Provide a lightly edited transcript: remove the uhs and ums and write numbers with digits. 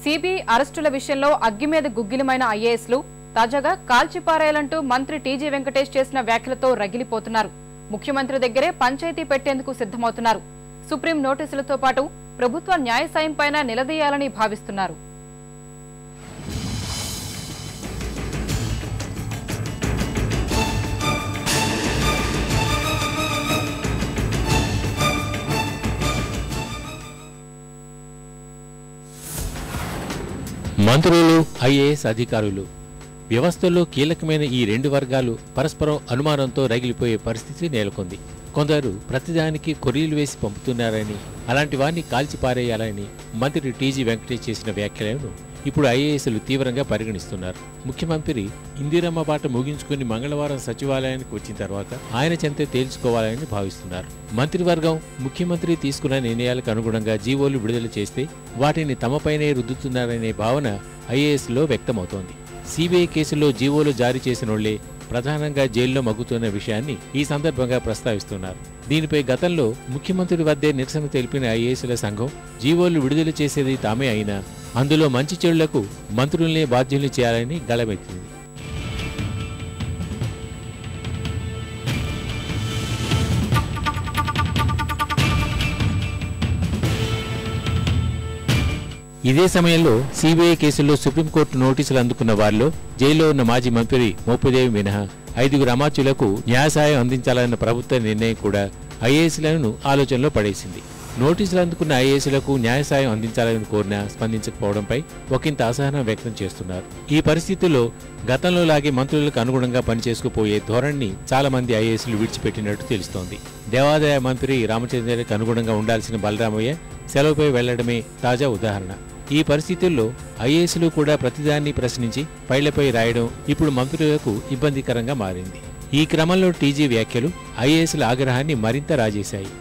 CBI అరెస్టుల విషయంలో అగ్గి మీద గుగ్గిలమైన ఐఏఎస్లు తాజాగా కాల్చిపారేయాలంటూ మంత్రి టీజీ వెంకటేష్ చేసిన వ్యాఖ్యలతో రగిలిపోతున్నారు. ముఖ్యమంత్రి దగ్గరే పంచాయతీ పెట్టేందుకు సిద్ధమవుతున్నారు. సుప్రీం నోటీసులతో పాటు ప్రభుత్వ న్యాయ సాయం పైన నిలదీయాలని భావిస్తున్నారు. మంత్రులు, ఐఏఎస్ అధికారులు వ్యవస్థలో కీలకమైన ఈ రెండు వర్గాలు పరస్పరం అనుమానంతో రగిలిపోయే పరిస్థితి నెలకొంది. కొందరు ప్రతిదానికి కొర్రీలు వేసి పంపుతున్నారని, అలాంటి వారిని కాల్చిపారేయాలని మంత్రి టీజీ వెంకటేష్ చేసిన వ్యాఖ్యలను ఇప్పుడు ఐఏఎస్లు తీవ్రంగా పరిగణిస్తున్నారు. ముఖ్యమంత్రి ఇందిరమ్మ పాట ముగించుకుని మంగళవారం సచివాలయానికి వచ్చిన తర్వాత ఆయన చెంతే తేల్చుకోవాలని భావిస్తున్నారు. మంత్రివర్గం ముఖ్యమంత్రి తీసుకున్న నిర్ణయాలకు అనుగుణంగా జీవోలు విడుదల చేస్తే వాటిని తమపైనే రుద్దుతున్నారనే భావన ఐఏఎస్లో వ్యక్తమవుతోంది. సిబిఐ కేసుల్లో జీవోలు జారీ చేసినోళ్లే ప్రధానంగా జైల్లో మగ్గుతున్న విషయాన్ని ఈ సందర్భంగా ప్రస్తావిస్తున్నారు. దీనిపై గతంలో ముఖ్యమంత్రి వద్దే నిరసన తెలిపిన ఐఏఎస్ల సంఘం జీవోలు విడుదల చేసేది తామే అయినా అందులో మంచి చెడులకు మంత్రుల్నే బాధ్యుల్ని చేయాలని గళమెత్తింది. ఇదే సమయంలో సిబిఐ కేసుల్లో సుప్రీంకోర్టు నోటీసులు అందుకున్న వారిలో జైల్లో ఉన్న మాజీ మంత్రి మోపిదేవి మినహా 5గురు అమాత్యులకు న్యాయసాయం అందించాలన్న ప్రభుత్వ నిర్ణయం కూడా ఐఏఎస్లను ఆలోచనలో పడేసింది. నోటీసులు అందుకున్న ఐఏఎస్లకు న్యాయసాయం అందించాలని కోరినా స్పందించకపోవడంపై ఒకంత అసహనం వ్యక్తం చేస్తున్నారు. ఈ పరిస్థితుల్లో గతంలో లాగే మంత్రులకు అనుగుణంగా పనిచేసుకుపోయే ధోరణిని చాలా మంది ఐఏఎస్లు విడిచిపెట్టినట్టు తెలుస్తోంది. దేవాదాయ మంత్రి రామచంద్రకి అనుగుణంగా ఉండాల్సిన బలరామయ్య సెలవుపై వెళ్లడమే తాజా ఉదాహరణ. ఈ పరిస్థితుల్లో ఐఏఎస్లు కూడా ప్రతిదాన్ని ప్రశ్నించి ఫైళ్లపై రాయడం ఇప్పుడు మంత్రులకు ఇబ్బందికరంగా మారింది. ఈ క్రమంలో టీజీ వ్యాఖ్యలు ఐఏఎస్ల ఆగ్రహాన్ని మరింత రాజేశాయి.